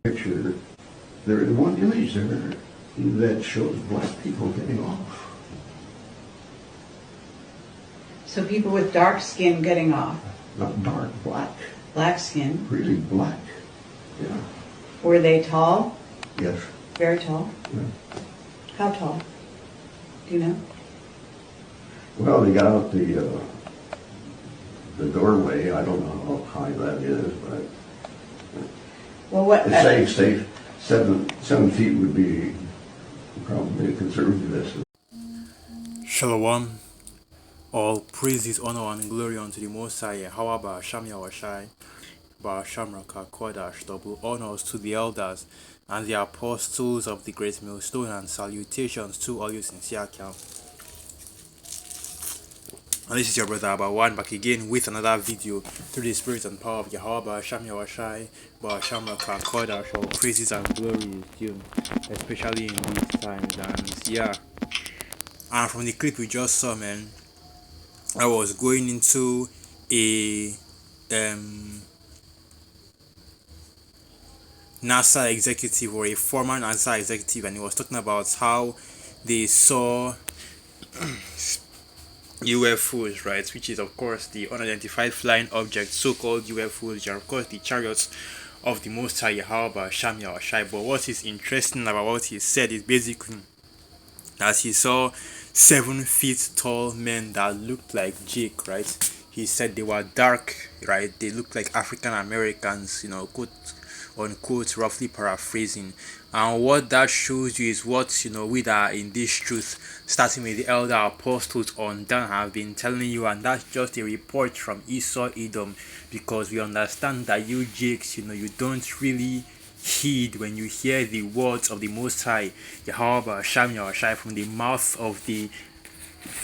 picture, there is one image there that shows black people getting off. So people with dark skin getting off. Not dark, black. Black skin. Really black. Yeah. Were they tall? Yes. Very tall? Yeah. How tall? Do you know? Well, they got out the doorway. I don't know how high that is, but Well, what? it's safe. 7 feet would be probably a conservative estimate. Shalom. All praises, honor, and glory unto the Most High. However, Sham Yawashai, Shamraka Kodash, double honors to the elders and the apostles of the great millstone, and salutations to all you sincere account. And this is your brother Abawan back again with another video through the spirit and power of Yahweh, Sham Yawashai, Shamraka Kodash. All praises and glory is due, especially in these times. And yeah, and from the clip we just saw, man, I was going into a NASA executive, or a former NASA executive, and he was talking about how they saw UFOs, right, which is of course the unidentified flying objects, so-called UFOs, which are of course the chariots of the Most High Yahweh Sham Yahweh. But what is interesting about what he said is basically that he saw 7 feet tall men that looked like Jake, right? He said they were dark, right? They looked like African Americans, you know, quote unquote, roughly paraphrasing. And what that shows you is what, you know, we that are in this truth, starting with the elder apostles on down, have been telling you, and that's just a report from Esau Edom, because we understand that you Jakes, you know, you don't really heed when you hear the words of the Most High Yahweh Sham Yahweh from the mouth of the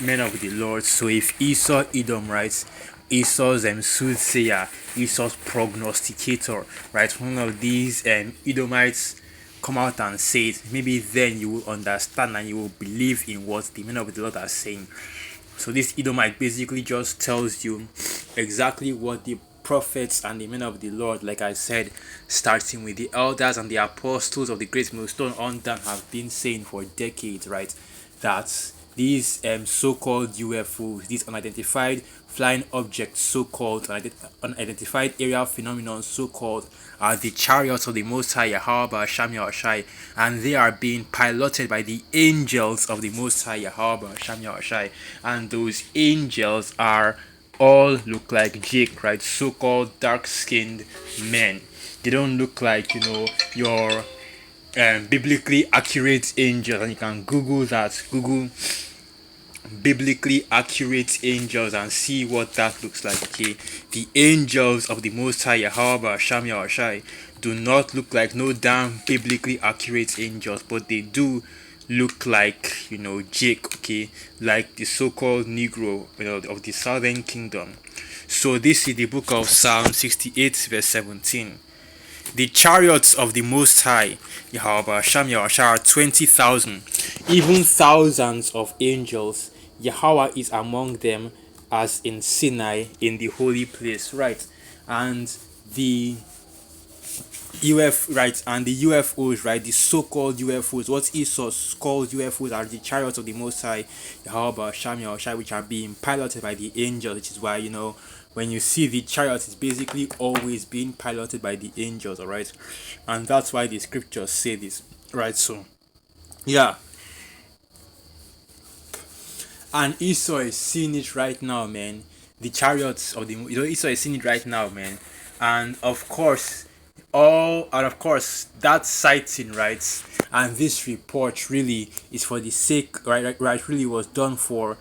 men of the Lord. So if Esau Edom, right, Esau's soothsayer, Esau's prognosticator, right, one of these Edomites come out and say it, maybe then you will understand and you will believe in what the men of the Lord are saying. So this Edomite basically just tells you exactly what the prophets and the men of the Lord, like I said, starting with the elders and the apostles of the great millstone on down, have been saying for decades, right, that these so-called UFOs, these unidentified flying objects, so-called unidentified aerial phenomenon, so-called, are the chariots of the Most High Yahweh Sham Yahweh, and they are being piloted by the angels of the Most High Yahweh Sham Yahweh, and those angels are all look like Jake, right? So-called dark-skinned men. They don't look like, you know, your biblically accurate angels, and you can Google that. Google biblically accurate angels and see what that looks like. Okay, the angels of the Most High Yahweh Sham Yahweh do not look like no damn biblically accurate angels, but they do look like, you know, Jake, okay, like the so-called Negro, you know, of the Southern Kingdom. So this is the book of Psalm 68 verse 17. The chariots of the Most High Yahweh Sham Yahweh are 20,000, even thousands of angels. Yahweh is among them, as in Sinai in the holy place, right? And the UFOs, right, the so-called UFOs, what Esau called UFOs, are the chariots of the Most High Yahweh Sham Yahweh, which are being piloted by the angels, which is why, you know, when you see the chariots, it's basically always being piloted by the angels, alright? And that's why the scriptures say this, right? So yeah, and Esau is seeing it right now, man. The chariots of the, you know, Esau is seeing it right now, man. And of course that sighting, right, and this report really is for the sake, right, really was done for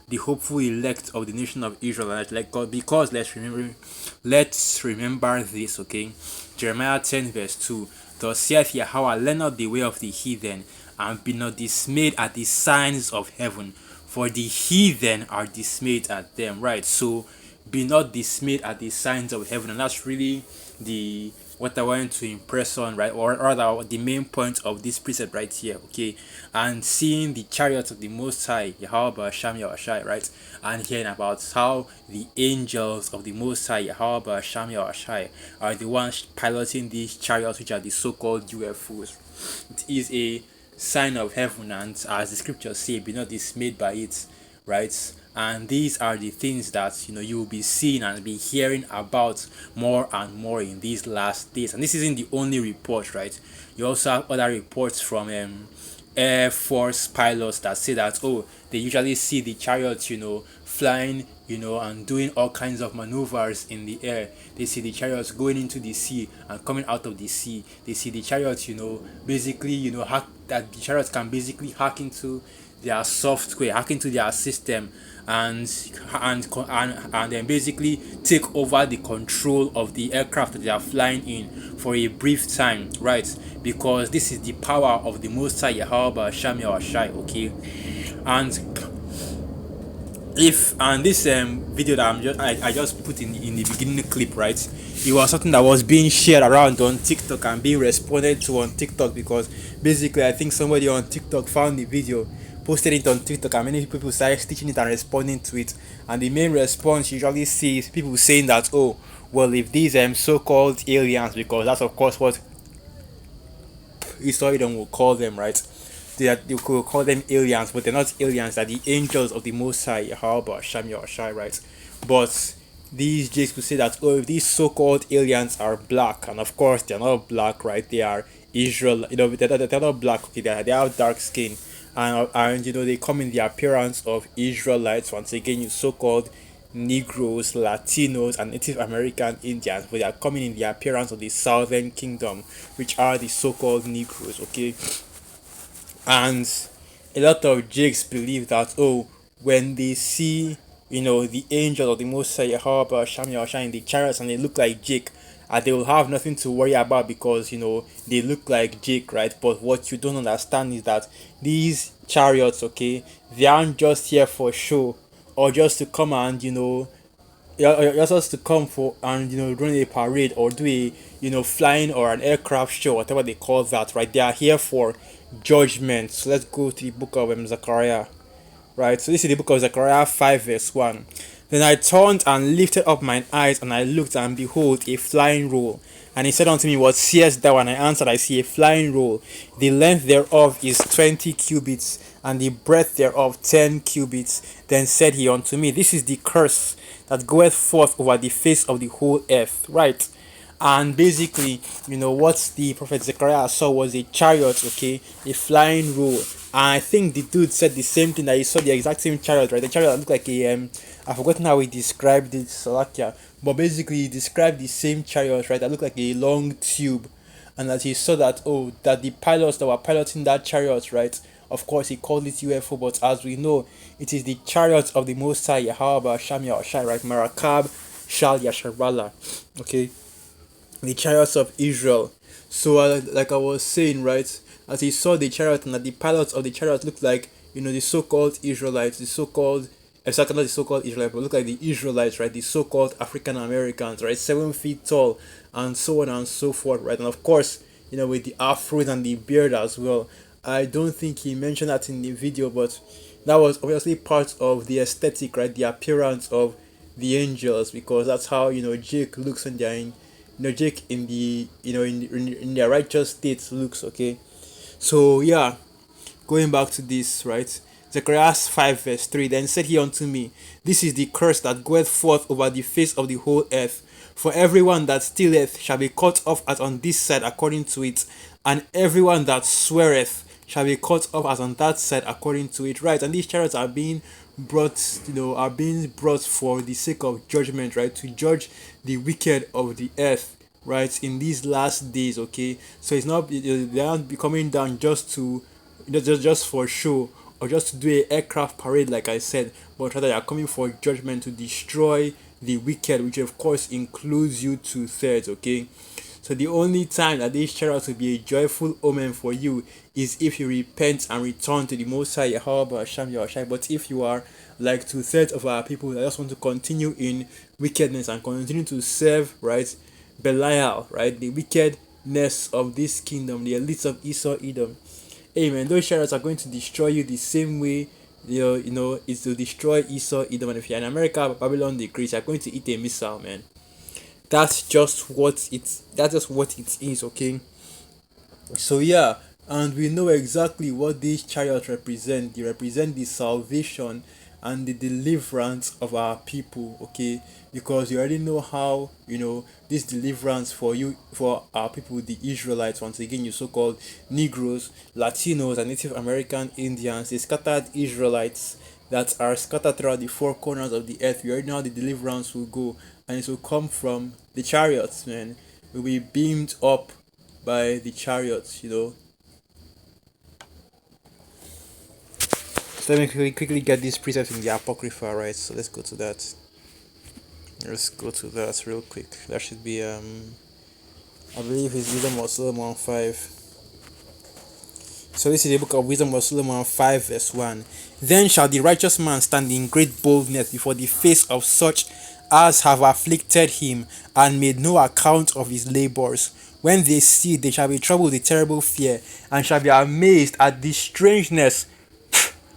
the hopeful elect of the nation of Israel, right? Like God, because let's remember this, okay? Jeremiah 10 verse 2. Thus saith Yahweh, learn not the way of the heathen, and be not dismayed at the signs of heaven, for the heathen are dismayed at them, right? So be not dismayed at the signs of heaven, and that's really what I want to impress on, right, or rather the main point of this precept right here, okay, and seeing the chariots of the Most High, Yahweh Sham Yahushai, right, and hearing about how the angels of the Most High, Yahweh Sham Yahushai, are the ones piloting these chariots, which are the so-called UFOs. It is a sign of heaven, and as the scriptures say, be not dismayed by it, right? And these are the things that you will be seeing and be hearing about more and more in these last days. And this isn't the only report, right? You also have other reports from Air Force pilots that say that, oh, they usually see the chariots, flying, and doing all kinds of maneuvers in the air. They see the chariots going into the sea and coming out of the sea. They see the chariots, basically, that the chariots can basically hack into their software, hack into their system, and then basically take over the control of the aircraft that they are flying in for a brief time, right? Because this is the power of the Most High Yahweh Sham Yahushai, okay? And this video that I just put in the beginning clip, right, it was something that was being shared around on TikTok and being responded to on TikTok, because basically I think somebody on TikTok found the video, posted it on TikTok, and many people started stitching it and responding to it. And the main response you usually see is people saying that, oh, well, if these so-called aliens, because that's of course what historians will call them, right? You could call them aliens, but they're not aliens. They're the angels of the Most High, Yahweh Sham Yahushai, right? But these Jakes will say that, oh, if these so-called aliens are black, and of course they're not black, right? They are Israel, they're not black. Okay, they have dark skin, and they come in the appearance of Israelites. Once again, you so-called Negroes, Latinos, and Native American Indians, but they are coming in the appearance of the Southern Kingdom, which are the so-called Negroes. Okay, and a lot of Jakes believe that, oh, when they see the angel of the Most High Yahweh Sham Yahushua in the chariots and they look like Jake, they will have nothing to worry about, because they look like Jake, right? But what you don't understand is that these chariots, okay, they aren't just here for show, or just to come and you're supposed to come for and run a parade or do a flying or an aircraft show, whatever they call that, right? They are here for judgment. So let's go to the book of Zechariah, right? So this is the book of Zechariah 5 verse 1. Then I turned and lifted up mine eyes, and I looked, and behold, a flying roll. And he said unto me, what seest thou? And I answered, I see a flying roll. The length thereof is 20 cubits, and the breadth thereof 10 cubits. Then said he unto me, this is the curse that goeth forth over the face of the whole earth, right? And basically, what the prophet Zechariah saw was a chariot, okay, a flying roll. And I think the dude said the same thing, that he saw the exact same chariot, right? The chariot that looked like a I've forgotten how he described it, Salakia, but basically he described the same chariot, right, that looked like a long tube, and that he saw that, oh, that the pilots that were piloting that chariot, right, of course he called it UFO, but as we know, it is the chariot of the Most High Yahweh Sham Yahushai, right, Marakab Shal Yasharala, okay, the chariots of Israel. So like I was saying, right, as he saw the chariot, and that the pilots of the chariot looked like the so-called Israelites, the so-called, exactly not the so-called Israelites, but look like the Israelites, right, the so-called African Americans, right, 7 feet tall, and so on and so forth, right? And of course, with the afros and the beard as well. I don't think he mentioned that in the video, but that was obviously part of the aesthetic, right, the appearance of the angels, because that's how Jake looks when they're in Jake in the in their righteous state looks, okay. So yeah, going back to this, right, Zechariah 5 verse 3, then said he unto me, this is the curse that goeth forth over the face of the whole earth. For everyone that stealeth shall be cut off as on this side according to it, and everyone that sweareth shall be cut off as on that side according to it, right? And these chariots are being brought, for the sake of judgment, right? To judge the wicked of the earth, right, in these last days, okay. So it's not, they aren't coming down just to just for show, or just to do a aircraft parade, like I said, but rather they are coming for judgment, to destroy the wicked, which of course includes you 2/3, okay. So the only time that these chariots will be a joyful omen for you is if you repent and return to the Most High Yahweh Hashem Yahushai. But if you are like 2/3 of our people that just want to continue in wickedness and continue to serve, right, Belial, right? The wickedness of this kingdom, the elites of Esau Edom. Hey man, those chariots are going to destroy you the same way it's to destroy Esau Edom. And if you're in America, Babylon the Great, you're going to eat a missile, man. That's just what it is, okay? So yeah, and we know exactly what these chariots represent. They represent the salvation and the deliverance of our people, okay? Because you already know how, this deliverance for you, for our people, the Israelites, once again, you so-called Negroes, Latinos, and Native American Indians, the scattered Israelites that are scattered throughout the four corners of the earth. We already know how the deliverance will go, and it will come from the chariots, man. Will be beamed up by the chariots. So let me quickly get these precepts in the Apocrypha, right? So let's go to that. Let's go to that real quick. That should be I believe it's Wisdom of Solomon 5. So this is the book of Wisdom of Solomon 5 verse 1. Then shall the righteous man stand in great boldness before the face of such as have afflicted him, and made no account of his labors. When they see, they shall be troubled with terrible fear, and shall be amazed at the strangeness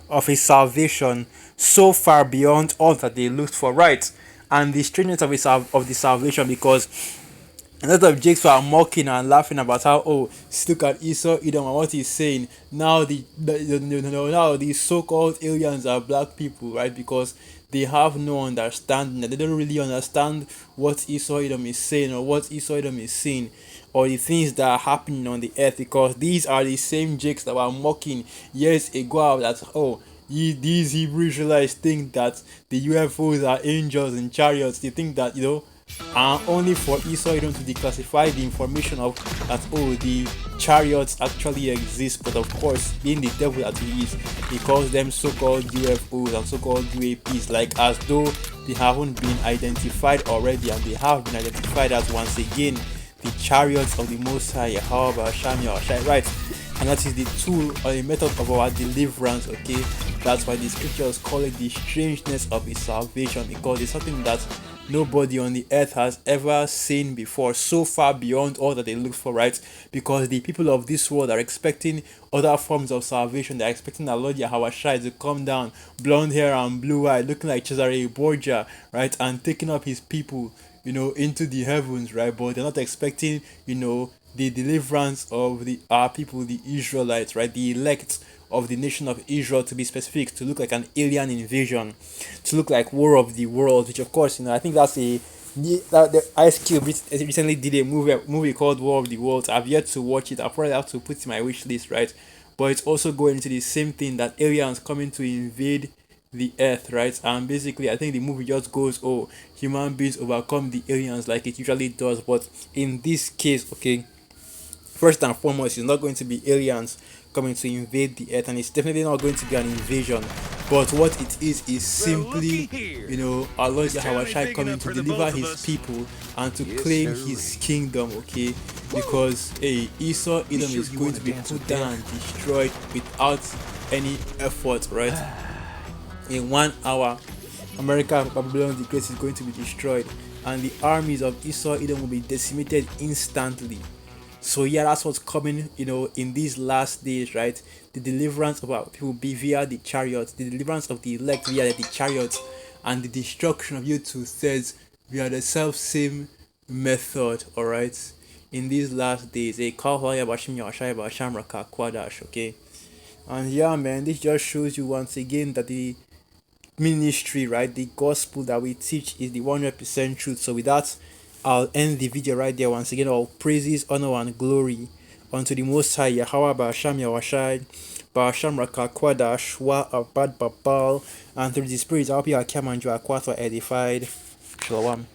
of his salvation, so far beyond all that they looked for. Right, and the strangeness of of the salvation, because a lot of jakes were mocking and laughing about how, oh, look at Esau Edom and what he's saying. Now now these so-called aliens are black people, right? Because they have no understanding. They don't really understand what Esau Edom is saying, or what Esau Edom is saying, or the things that are happening on the earth. Because these are the same jakes that were mocking years ago that, oh, these Hebrew Israelites think that the UFOs are angels and chariots. They think that, only for Esau Edom to declassify the information of that, oh, the chariots actually exist. But of course, being the devil that he is, he calls them so-called UFOs and so-called UAPs, like as though they haven't been identified already, and they have been identified as, once again, the chariots of the Most High, Yahweh, Shai, right? And that is the tool or the method of our deliverance, okay? That's why the scriptures call it the strangeness of his salvation, because it's something that nobody on the earth has ever seen before, so far beyond all that they look for, right? Because the people of this world are expecting other forms of salvation. They're expecting our Lord Yahweh Shai to come down, blonde hair and blue eye, looking like Cesare Borgia, right? And taking up his people, into the heavens, right? But they're not expecting, the deliverance of our people, the Israelites, right? The elect of the nation of Israel, to be specific, to look like an alien invasion, to look like War of the Worlds, which of course, I think that's the Ice Cube recently did a movie called War of the Worlds. I've yet to watch it. I'll probably have to put it in my wish list, right? But it's also going into the same thing, that aliens coming to invade the earth, right? And basically, I think the movie just goes, oh, human beings overcome the aliens like it usually does. But in this case, okay, first and foremost, it's not going to be aliens coming to invade the earth, and it's definitely not going to be an invasion. But what it is simply, our Lord Yahweh Shai coming to deliver his people and to claim his kingdom, okay? Because Esau Edom is going to be put down and destroyed without any effort, right? In 1 hour, America, Babylon the Great, is going to be destroyed, and the armies of Esau Edom will be decimated instantly. So yeah, that's what's coming, in these last days, right? The deliverance of our people be via the chariots, the deliverance of the elect via the chariots, and the destruction of you two-thirds via the self-same method, alright? In these last days, okay? And yeah, man, this just shows you once again that the ministry, right, the gospel that we teach is the 100% truth. So with that, I'll end the video right there. Once again, all praises, honor, and glory unto the Most High, Yahweh, Ba'asham, Yawashai, Ba'asham, Rakakwada, Shwa, Abad, Babal, and through the Spirit, I'll be Akam and Joaquato edified. Shalom.